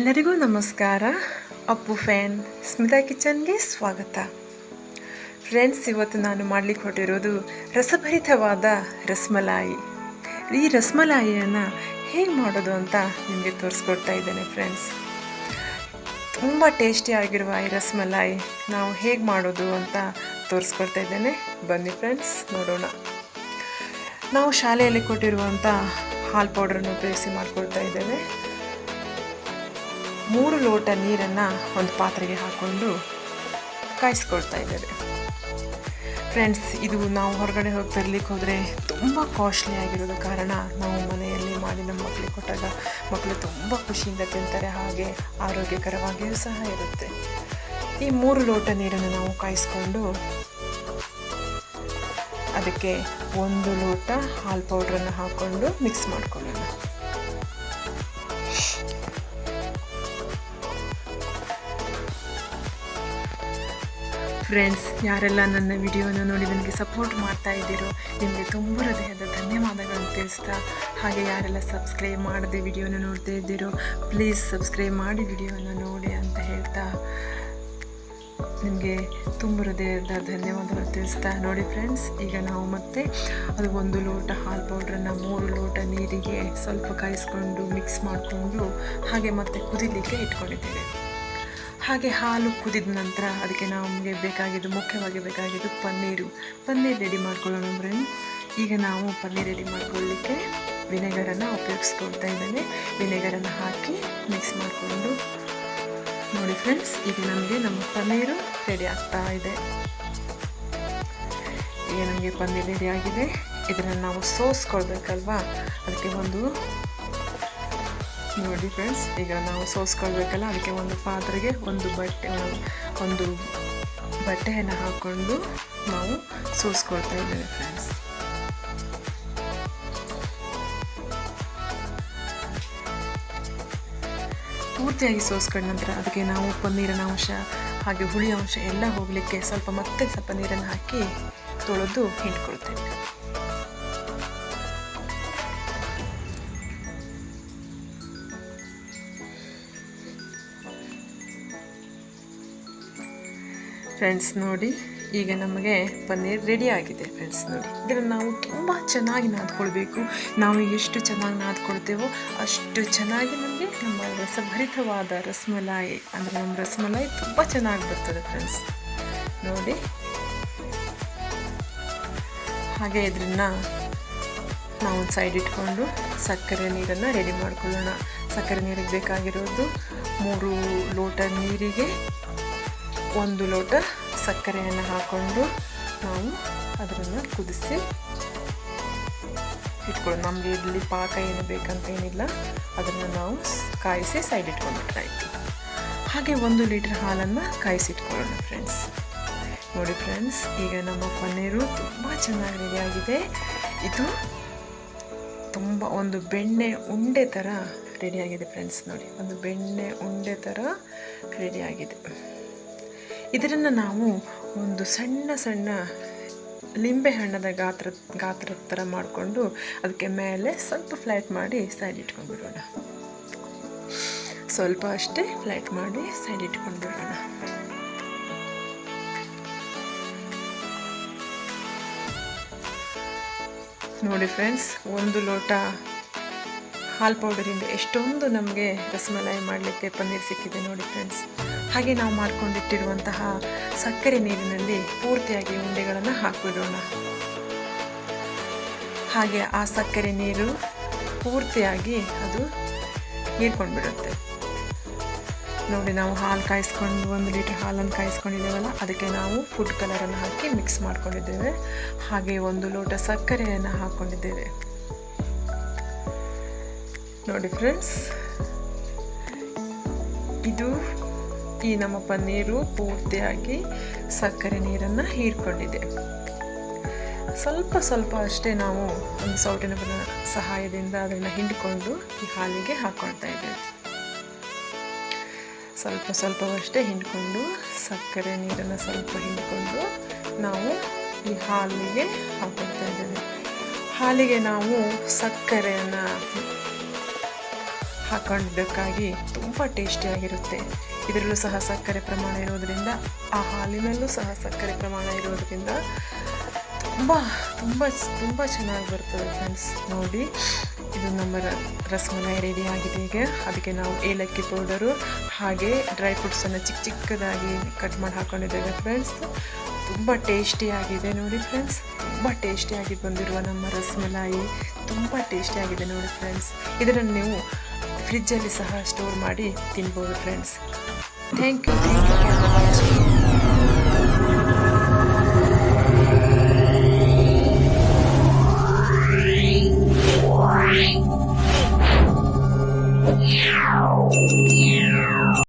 ಎಲ್ಲರಿಗೂ ನಮಸ್ಕಾರ. ಅಪ್ಪು ಫ್ಯಾನ್ ಸ್ಮಿತಾ ಕಿಚನ್ಗೆ ಸ್ವಾಗತ. ಫ್ರೆಂಡ್ಸ್, ಇವತ್ತು ನಾನು ಮಾಡಲಿಕ್ಕೆ ಹೊರಟಿರೋದು ರಸಭರಿತವಾದ ರಸಮಲಾಯಿ. ಈ ರಸಮಲಾಯಿಯನ್ನು ಹೇಗೆ ಮಾಡೋದು ಅಂತ ನಿಮಗೆ ತೋರಿಸ್ಕೊಡ್ತಾ ಇದ್ದೇನೆ ಫ್ರೆಂಡ್ಸ್. ತುಂಬ ಟೇಸ್ಟಿಯಾಗಿರುವ ಈ ರಸಮಲಾಯಿ ನಾವು ಹೇಗೆ ಮಾಡೋದು ಅಂತ ತೋರಿಸ್ಕೊಡ್ತಾ ಇದ್ದೇನೆ. ಬನ್ನಿ ಫ್ರೆಂಡ್ಸ್, ನೋಡೋಣ. ನಾವು ಶಾಲೆಯಲ್ಲಿ ಕೊಟ್ಟಿರುವಂಥ ಹಾಲು ಪೌಡ್ರನ್ನು ಉಪಯೋಗಿಸಿ ಮಾಡ್ಕೊಳ್ತಾ ಇದ್ದೇವೆ. 3 ಲೋಟ ನೀರನ್ನು ಒಂದು ಪಾತ್ರೆಗೆ ಹಾಕ್ಕೊಂಡು ಕಾಯಿಸ್ಕೊಳ್ತಾ ಇದ್ದೇವೆ ಫ್ರೆಂಡ್ಸ್. ಇದು ನಾವು ಹೊರಗಡೆ ಹೋಗಿ ತರಲಿಕ್ಕೆ ಹೋದರೆ ತುಂಬ ಕಾಸ್ಟ್ಲಿ ಆಗಿರೋದು ಕಾರಣ ನಾವು ಮನೆಯಲ್ಲಿ ಮಾಡಿ ನಮ್ಮ ಮಕ್ಕಳಿಗೆ ಕೊಟ್ಟಾಗ ಮಕ್ಕಳು ತುಂಬ ಖುಷಿಯಿಂದ ತಿಂತಾರೆ, ಹಾಗೆ ಆರೋಗ್ಯಕರವಾಗಿಯೂ ಸಹ ಇರುತ್ತೆ. ಈ 3 ಲೋಟ ನೀರನ್ನು ನಾವು ಕಾಯಿಸ್ಕೊಂಡು ಅದಕ್ಕೆ 1 ಲೋಟ ಹಾಲು ಪೌಡ್ರನ್ನು ಹಾಕ್ಕೊಂಡು ಮಿಕ್ಸ್ ಮಾಡ್ಕೊಳ್ಳೋಣ. ಫ್ರೆಂಡ್ಸ್, ಯಾರೆಲ್ಲ ನನ್ನ ವಿಡಿಯೋನ ನೋಡಿ ನನಗೆ ಸಪೋರ್ಟ್ ಮಾಡ್ತಾ ಇದ್ದೀರೋ ನಿಮಗೆ ತುಂಬ ಹೃದಯದ ಧನ್ಯವಾದಗಳನ್ನು ತಿಳಿಸ್ತಾ, ಹಾಗೆ ಯಾರೆಲ್ಲ ಸಬ್ಸ್ಕ್ರೈಬ್ ಮಾಡದೆ ವಿಡಿಯೋನ ನೋಡ್ತಾ ಇದ್ದೀರೋ ಪ್ಲೀಸ್ ಸಬ್ಸ್ಕ್ರೈಬ್ ಮಾಡಿ ವಿಡಿಯೋನ ನೋಡಿ ಅಂತ ಹೇಳ್ತಾ ನಿಮಗೆ ತುಂಬ ಹೃದಯದ ಧನ್ಯವಾದಗಳು ತಿಳಿಸ್ತಾ. ನೋಡಿ ಫ್ರೆಂಡ್ಸ್, ಈಗ ನಾವು ಮತ್ತೆ ಅದು 1 ಲೋಟ ಹಾಲು ಪೌಡ್ರನ್ನು 3 ಲೋಟ ನೀರಿಗೆ ಸ್ವಲ್ಪ ಕಾಯಿಸ್ಕೊಂಡು ಮಿಕ್ಸ್ ಮಾಡಿಕೊಂಡು ಹಾಗೆ ಮತ್ತೆ ಕುದಿಲಿಕ್ಕೆ ಇಟ್ಕೊಂಡಿದ್ದೇವೆ. ಹಾಗೆ ಹಾಲು ಕುದಿದ ನಂತರ ಅದಕ್ಕೆ ನಮಗೆ ಮುಖ್ಯವಾಗಿ ಬೇಕಾಗಿದ್ದು ಪನ್ನೀರ್ ರೆಡಿ ಮಾಡ್ಕೊಳ್ಳೋಣ ಫ್ರೆಂಡ್. ಈಗ ನಾವು ಪನ್ನೀರ್ ರೆಡಿ ಮಾಡ್ಕೊಳ್ಳಿಕ್ಕೆ ವಿನೆಗರನ್ನು ಉಪಯೋಗಿಸ್ಕೊಳ್ತಾ ಇದ್ದೇನೆ. ವಿನೆಗರನ್ನು ಹಾಕಿ ಮಿಕ್ಸ್ ಮಾಡಿಕೊಂಡು ನೋಡಿ ಫ್ರೆಂಡ್ಸ್, ಈಗ ನಮ್ಮ ಪನ್ನೀರು ರೆಡಿ ಆಗ್ತಾ ಇದೆ. ಈಗ ನಮಗೆ ಪನ್ನೀರ್ ರೆಡಿ ಆಗಿದೆ. ಇದನ್ನು ನಾವು ಸೋಸ್ಕೊಳ್ಬೇಕಲ್ವಾ, ಅದಕ್ಕೆ ನೋಡಿ ಫ್ರೆಂಡ್ಸ್, ಈಗ ನಾವು ಸೋಸ್ಕೊಳ್ಬೇಕಲ್ಲ, ಅದಕ್ಕೆ ಒಂದು ಪಾತ್ರೆಗೆ ಒಂದು ಬಟ್ಟೆಯನ್ನು ಹಾಕ್ಕೊಂಡು ನಾವು ಸೋಸ್ಕೊಳ್ತಾ ಇದ್ದೇವೆ ಫ್ರೆಂಡ್ಸ್. ಪೂರ್ತಿಯಾಗಿ ಸೋಸ್ಕೊಂಡ ನಂತರ ಅದಕ್ಕೆ ನಾವು ಪನ್ನೀರಿನ ಅಂಶ ಹಾಗೆ ಹುಳಿ ಅಂಶ ಎಲ್ಲ ಹೋಗಲಿಕ್ಕೆ ಸ್ವಲ್ಪ ನೀರನ್ನು ಹಾಕಿ ತೊಳೆದು ಹಿಂಡ್ಕೊಳ್ತೇವೆ. ಫ್ರೆಂಡ್ಸ್ ನೋಡಿ, ಈಗ ನಮಗೆ ಪನ್ನೀರ್ ರೆಡಿ ಆಗಿದೆ ಫ್ರೆಂಡ್ಸ್. ನೋಡಿ, ಇದನ್ನು ನಾವು ತುಂಬ ಚೆನ್ನಾಗಿ ನಾದ್ಕೊಳ್ಬೇಕು. ನಾವು ಎಷ್ಟು ಚೆನ್ನಾಗಿ ನಾದ್ಕೊಳ್ತೇವೋ ಅಷ್ಟು ಚೆನ್ನಾಗಿ ನಮಗೆ ನಮ್ಮ ರಸಭರಿತವಾದ ರಸಮಲಾಯಿ ನಮ್ಮ ರಸಮಲಾಯಿ ತುಂಬ ಚೆನ್ನಾಗಿ ಬರ್ತದೆ ಫ್ರೆಂಡ್ಸ್. ನೋಡಿ, ಹಾಗೆ ಇದನ್ನು ನಾವು ಒಂದು ಸೈಡ್ ಇಟ್ಕೊಂಡು ಸಕ್ಕರೆ ನೀರನ್ನು ರೆಡಿ ಮಾಡ್ಕೊಳ್ಳೋಣ. ಸಕ್ಕರೆ ನೀರಿಗೆ ಬೇಕಾಗಿರೋದು 3 ಲೋಟ ನೀರಿಗೆ 1 ಲೋಟ ಸಕ್ಕರೆಯನ್ನು ಹಾಕ್ಕೊಂಡು ನಾವು ಅದನ್ನು ಕುದಿಸಿ ಇಟ್ಕೊಳ್ಳೋಣ. ನಮಗೆ ಇಲ್ಲಿ ಪಾಕ ಏನು ಬೇಕಂತ ಏನಿಲ್ಲ, ಅದನ್ನು ನಾವು ಕಾಯಿಸಿ ಸೈಡ್ ಇಟ್ಕೊಂಡ್ಬಿಟ್ರೆ ಆಯಿತು. ಹಾಗೆ 1 ಲೀಟರ್ ಹಾಲನ್ನು ಕಾಯಿಸಿಟ್ಕೊಳ್ಳೋಣ ಫ್ರೆಂಡ್ಸ್. ನೋಡಿ ಫ್ರೆಂಡ್ಸ್, ಈಗ ನಮ್ಮ ಪನ್ನೀರು ತುಂಬ ಚೆನ್ನಾಗಿ ರೆಡಿಯಾಗಿದೆ. ಇದು ತುಂಬ ಒಂದು ಬೆಣ್ಣೆ ಉಂಡೆ ಥರ ರೆಡಿಯಾಗಿದೆ ಫ್ರೆಂಡ್ಸ್. ನೋಡಿ, ಒಂದು ಬೆಣ್ಣೆ ಉಂಡೆ ಥರ ರೆಡಿಯಾಗಿದೆ. ಇದನ್ನು ನಾವು ಒಂದು ಸಣ್ಣ ಲಿಂಬೆ ಹಣ್ಣದ ಗಾತ್ರ ಥರ ಮಾಡಿಕೊಂಡು ಅದಕ್ಕೆ ಮೇಲೆ ಸ್ವಲ್ಪ ಫ್ಲೈಟ್ ಮಾಡಿ ಸೈಡ್ ಇಟ್ಕೊಂಡ್ಬಿಡೋಣ. ಸ್ವಲ್ಪ ಅಷ್ಟೇ ಫ್ಲೈಟ್ ಮಾಡಿ ಸೈಡ್ ಇಟ್ಕೊಂಡ್ಬಿಡೋಣ. ನೋಡಿ ಫ್ರೆಂಡ್ಸ್, 1 ಲೋಟ ಹಾಲು ಪೌಡರಿಂದ ಎಷ್ಟೊಂದು ನಮಗೆ ರಸಮಲಾಯಿ ಮಾಡಲಿಕ್ಕೆ ಪನ್ನೀರ್ ಸಿಕ್ಕಿದೆ ನೋಡಿ ಫ್ರೆಂಡ್ಸ್. ಹಾಗೆ ನಾವು ಮಾಡ್ಕೊಂಡಿಟ್ಟಿರುವಂತಹ ಸಕ್ಕರೆ ನೀರಿನಲ್ಲಿ ಪೂರ್ತಿಯಾಗಿ ಉಂಡೆಗಳನ್ನು ಹಾಕಿಬಿಡೋಣ. ಹಾಗೆ ಆ ಸಕ್ಕರೆ ನೀರು ಪೂರ್ತಿಯಾಗಿ ಅದು ಹೀರ್ಕೊಂಡ್ಬಿಡುತ್ತೆ. ನೋಡಿ, ನಾವು ಹಾಲು ಕಾಯಿಸ್ಕೊಂಡು 1 ಲೀಟರ್ ಹಾಲನ್ನು ಕಾಯಿಸ್ಕೊಂಡಿದ್ದೇವಲ್ಲ, ಅದಕ್ಕೆ ನಾವು ಫುಡ್ ಕಲರನ್ನು ಹಾಕಿ ಮಿಕ್ಸ್ ಮಾಡ್ಕೊಂಡಿದ್ದೇವೆ. ಹಾಗೆ 1 ಲೋಟ ಸಕ್ಕರೆಯನ್ನು ಹಾಕ್ಕೊಂಡಿದ್ದೇವೆ. ನೋಡಿ ಫ್ರೆಂಡ್ಸ್, ಈ ನಮ್ಮ ಪನ್ನೀರು ಪೂರ್ತಿಯಾಗಿ ಸಕ್ಕರೆ ನೀರನ್ನು ಹೀರ್ಕೊಂಡಿದೆ. ಸ್ವಲ್ಪ ಅಷ್ಟೇ ನಾವು ಒಂದು ಸೌಟಿನ ಸಹಾಯದಿಂದ ಅದನ್ನು ಹಿಂಡಿಕೊಂಡು ಈ ಹಾಲಿಗೆ ಹಾಕ್ಕೊಳ್ತಾ ಇದ್ದೇವೆ. ಸ್ವಲ್ಪವಷ್ಟೇ ಹಿಂಡ್ಕೊಂಡು ಸಕ್ಕರೆ ನೀರನ್ನು ಸ್ವಲ್ಪ ಹಿಂಡ್ಕೊಂಡು ನಾವು ಈ ಹಾಲಿಗೆ ಹಾಕ್ಕೊಳ್ತಾ ಇದ್ದೇವೆ. ಹಾಲಿಗೆ ನಾವು ಸಕ್ಕರೆಯನ್ನು ಹಾಕೊಂಡಿದ್ದಕ್ಕಾಗಿ ತುಂಬ ಟೇಸ್ಟಿಯಾಗಿರುತ್ತೆ. ಇದರಲ್ಲೂ ಸಹ ಸಕ್ಕರೆ ಪ್ರಮಾಣ ಇರೋದರಿಂದ, ಆ ಹಾಲಿನಲ್ಲೂ ಸಹ ಸಕ್ಕರೆ ಪ್ರಮಾಣ ಇರೋದರಿಂದ ತುಂಬ ತುಂಬ ತುಂಬ ಚೆನ್ನಾಗಿ ಬರ್ತದೆ ಫ್ರೆಂಡ್ಸ್. ನೋಡಿ, ಇದು ನಮ್ಮ ರಸಮಲೈ ರೆಡಿ ಆಗಿದೆ. ಈಗ ಅದಕ್ಕೆ ನಾವು ಏಲಕ್ಕಿ ಪೌಡರು ಹಾಗೆ ಡ್ರೈ ಫ್ರೂಟ್ಸನ್ನು ಚಿಕ್ಕ ಚಿಕ್ಕದಾಗಿ ಕಟ್ ಮಾಡಿ ಹಾಕ್ಕೊಂಡಿದ್ದೇವೆ ಫ್ರೆಂಡ್ಸ್. ತುಂಬ ಟೇಸ್ಟಿಯಾಗಿದೆ ನೋಡಿ ಫ್ರೆಂಡ್ಸ್. ತುಂಬ ಟೇಸ್ಟಿಯಾಗಿ ಬಂದಿರುವ ನಮ್ಮ ರಸಮಲಾಯಿ ತುಂಬ ಟೇಸ್ಟಿಯಾಗಿದೆ ನೋಡಿ ಫ್ರೆಂಡ್ಸ್. ಇದನ್ನು ನೀವು ಫ್ರಿಜ್ಜಲ್ಲಿ ಸಹ ಸ್ಟೋರ್ ಮಾಡಿ ತಿನ್ಬೋದು friends. Thank you for watching.